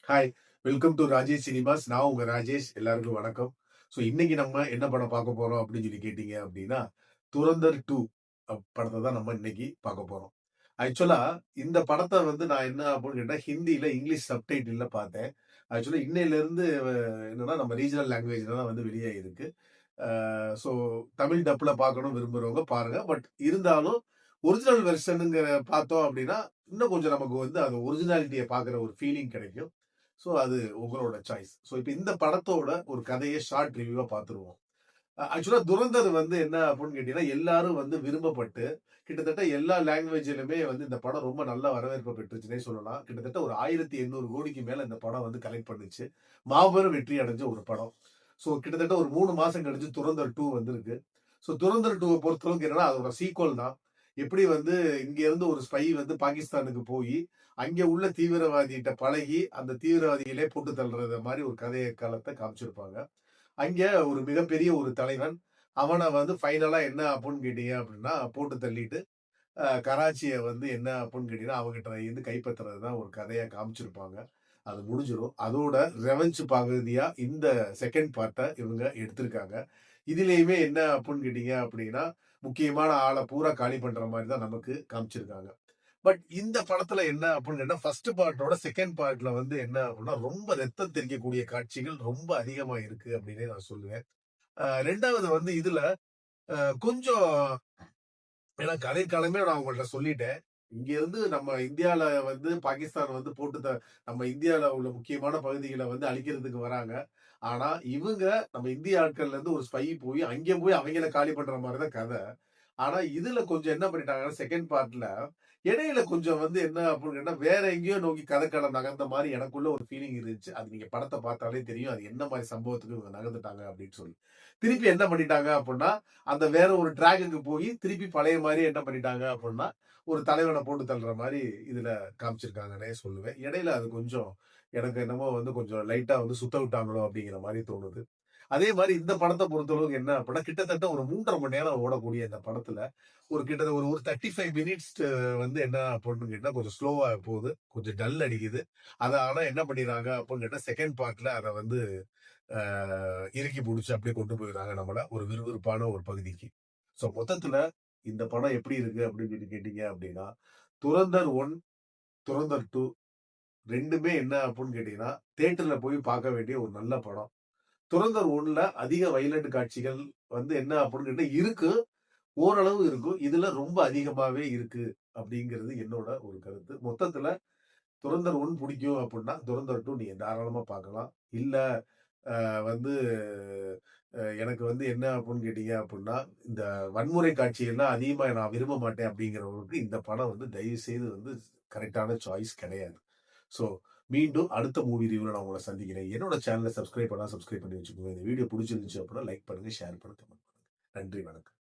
Hi, welcome to Rajesh cinemas. நான் உங்க ராஜேஷ். எல்லாருக்கும் வணக்கம். ஸோ இன்னைக்கு நம்ம என்ன படம் பார்க்க போறோம் அப்படின்னு சொல்லி கேட்டீங்க அப்படின்னா, துரந்தர் 2 படத்தை தான் நம்ம இன்னைக்கு பார்க்க போறோம். ஆக்சுவலா இந்த படத்தை வந்து நான் என்ன அப்படின்னு கேட்டா, ஹிந்தியில இங்கிலீஷ் சப்டைட்டில்ல பார்த்தேன். ஆக்சுவலா இன்னையில இருந்து என்னன்னா நம்ம ரீஜனல் லாங்குவேஜ்ல தான் வந்து வெளியாயிருக்கு. ஸோ தமிழ் டப்ல பார்க்கணும் விரும்புறவங்க பாருங்க. பட் இருந்தாலும் ஒரிஜினல் வெர்ஷனுங்கிற பார்த்தோம் அப்படின்னா, இன்னும் கொஞ்சம் நமக்கு வந்து அந்த ஒரிஜினாலிட்டியை பார்க்குற ஒரு ஃபீலிங் கிடைக்கும். ஸோ அது உங்களோட சாய்ஸ். ஸோ இப்போ இந்த படத்தோட ஒரு கதையை ஷார்ட் ரிவ்யூவா பார்த்துருவோம். ஆக்சுவலா துரந்தர் வந்து என்ன அப்படின்னு கேட்டீங்கன்னா, எல்லாரும் வந்து விரும்பப்பட்டு கிட்டத்தட்ட எல்லா லாங்குவேஜிலுமே வந்து இந்த படம் ரொம்ப நல்ல வரவேற்பை பெற்றுச்சுன்னே சொல்லலாம். கிட்டத்தட்ட ஒரு 1800 கோடிக்கு மேல இந்த படம் வந்து கலெக்ட் பண்ணுச்சு. மாபெரும் வெற்றி அடைஞ்ச ஒரு படம். ஸோ கிட்டத்தட்ட ஒரு 3 மாசம் கழிச்சு துரந்தர் 2 வந்திருக்கு. ஸோ துரந்தர் 2 பொறுத்தளவுக்கு என்னன்னா அதோட சீக்வல் தான். எப்படி வந்து இங்க இருந்து ஒரு ஸ்பை வந்து பாகிஸ்தானுக்கு போய் அங்க உள்ள தீவிரவாதிகிட்ட பழகி அந்த தீவிரவாதிகளே போட்டு தள்ளுறது மாதிரி ஒரு கதையை காலத்தை காமிச்சிருப்பாங்க. அங்க ஒரு மிகப்பெரிய ஒரு தலைவன் அவனை வந்து ஃபைனலா என்ன அப்படின்னு கேட்டீங்க அப்படின்னா போட்டு தள்ளிட்டு கராச்சியை வந்து என்ன அப்படின்னு கேட்டீங்கன்னா அவங்ககிட்ட இருந்து கைப்பற்றுறது தான் ஒரு கதையா காமிச்சிருப்பாங்க. அது முடிஞ்சிடும். அதோட ரெவெஞ்ச் பகுதியா இந்த செகண்ட் பார்ட்டை இவங்க எடுத்திருக்காங்க. இதுலயுமே என்ன அப்படின்னு கேட்டீங்க அப்படின்னா முக்கியமான ஆளை பூரா காலி பண்ற மாதிரி தான் நமக்கு காமிச்சிருக்காங்க. பட் இந்த படத்துல என்ன அப்படின்னு கேட்டா ஃபர்ஸ்ட் பார்ட்டோட செகண்ட் பார்ட்ல வந்து என்ன அப்படின்னா ரொம்ப ரத்தம் தெறிக்கக்கூடிய காட்சிகள் ரொம்ப அதிகமா இருக்கு அப்படின்னே நான் சொல்லுவேன். ரெண்டாவது வந்து இதுல கொஞ்சம் ஏன்னா கதைக்களமே நான் உங்கள்ட்ட சொல்லிட்டேன். இங்க இருந்து நம்ம இந்தியால வந்து பாகிஸ்தான் வந்து நம்ம இந்தியால உள்ள முக்கியமான பகுதிகளை வந்து அழிக்கிறதுக்கு வராங்க. ஆனா இவங்க நம்ம இந்திய ஆட்கள்ல இருந்து ஒரு ஸ்பை போய் அங்கே போய் அவங்கள காலி பண்ற மாதிரி தான் கதை. ஆனா இதுல கொஞ்சம் என்ன பண்ணிட்டாங்கன்னா செகண்ட் பார்ட்ல இடையில கொஞ்சம் வந்து என்ன அப்படின்னு கேட்டா வேற எங்கேயோ நோக்கி கதைக்களம் நகர்ந்த மாதிரி எனக்குள்ள ஒரு ஃபீலிங் இருந்துச்சு. அது நீங்க படத்தை பார்த்தாலே தெரியும். அது என்ன மாதிரி சம்பவத்துக்கு இவங்க நகர்ந்துட்டாங்க அப்படின்னு சொல்லி. திருப்பி என்ன பண்ணிட்டாங்க அப்படின்னா அந்த வேற ஒரு ட்ராக்குக்கு போய் திருப்பி பழைய மாதிரி என்ன பண்ணிட்டாங்க அப்படின்னா ஒரு தலைவனை போட்டு தள்ளுற மாதிரி இதுல காமிச்சிருக்காங்கன்னே சொல்லுவேன். இடையில அது கொஞ்சம் எனக்கு என்னமோ வந்து கொஞ்சம் லைட்டா வந்து சுத்த விட்டாங்களோ அப்படிங்கிற மாதிரி தோணுது. அதே மாதிரி இந்த படத்தை பொறுத்தளவுக்கு என்ன அப்படின்னா கிட்டத்தட்ட ஒரு 3.5 மணி நேரம் ஓடக்கூடிய இந்த படத்துல ஒரு கிட்டத்தட்ட ஒரு ஒரு 35 மினிட்ஸ் வந்து என்ன அப்படின்னு கேட்டா கொஞ்சம் ஸ்லோவா போகுது, கொஞ்சம் டல் அடிக்குது. அதை ஆனா என்ன பண்ணிடுறாங்க அப்படின்னு கேட்டா செகண்ட் பார்ட்ல அதை வந்து இறுக்கி பிடிச்சு அப்படியே கொண்டு போயிடுறாங்க நம்மள ஒரு விறுவிறுப்பான ஒரு பகுதிக்கு. ஸோ மொத்தத்துல இந்த படம் எப்படி இருக்கு அப்படின்னு சொல்லி கேட்டீங்க அப்படின்னா துரந்தர் 1, துரந்தர் 2 ரெண்டுமே என்ன அப்படின்னு கேட்டீங்கன்னா தியேட்டர்ல போய் பார்க்க வேண்டிய ஒரு நல்ல படம். துரந்தர் 1ல அதிக வைலண்ட் காட்சிகள் வந்து என்ன அப்படின்னு கேட்டா இருக்கு, ஓரளவு இருக்கும். இதுல ரொம்ப அதிகமாவே இருக்கு அப்படிங்கிறது என்னோட ஒரு கருத்து. மொத்தத்துல துரந்தர் 1 பிடிக்கும் அப்படின்னா துரந்தர் 2 நீங்க தாராளமா பார்க்கலாம். இல்ல வந்து எனக்கு வந்து என்ன அப்படின்னு கேட்டீங்க அப்படின்னா, இந்த வன்முறை காட்சிகள்லாம் அதிகமா நான் விரும்ப மாட்டேன் அப்படிங்கிறவங்களுக்கு இந்த படம் வந்து தயவு செய்து வந்து கரெக்ட்டான சாய்ஸ் கிடையாது. ஸோ மீண்டும் அடுத்த மூவி ரிவ்யூல நான் உங்கள சந்திக்கிறேன். என்னோட சேனல சப்ஸ்கிரைப் பண்ணா சப்ஸ்கிரைப் பண்ணி வச்சுக்கோங்க. இந்த வீடியோ புடிச்சிருந்துச்சு அப்படின்னா லைக் பண்ணுங்க, ஷேர் பண்ணுங்க, கமெண்ட் பண்ணுங்க. நன்றி, வணக்கம்.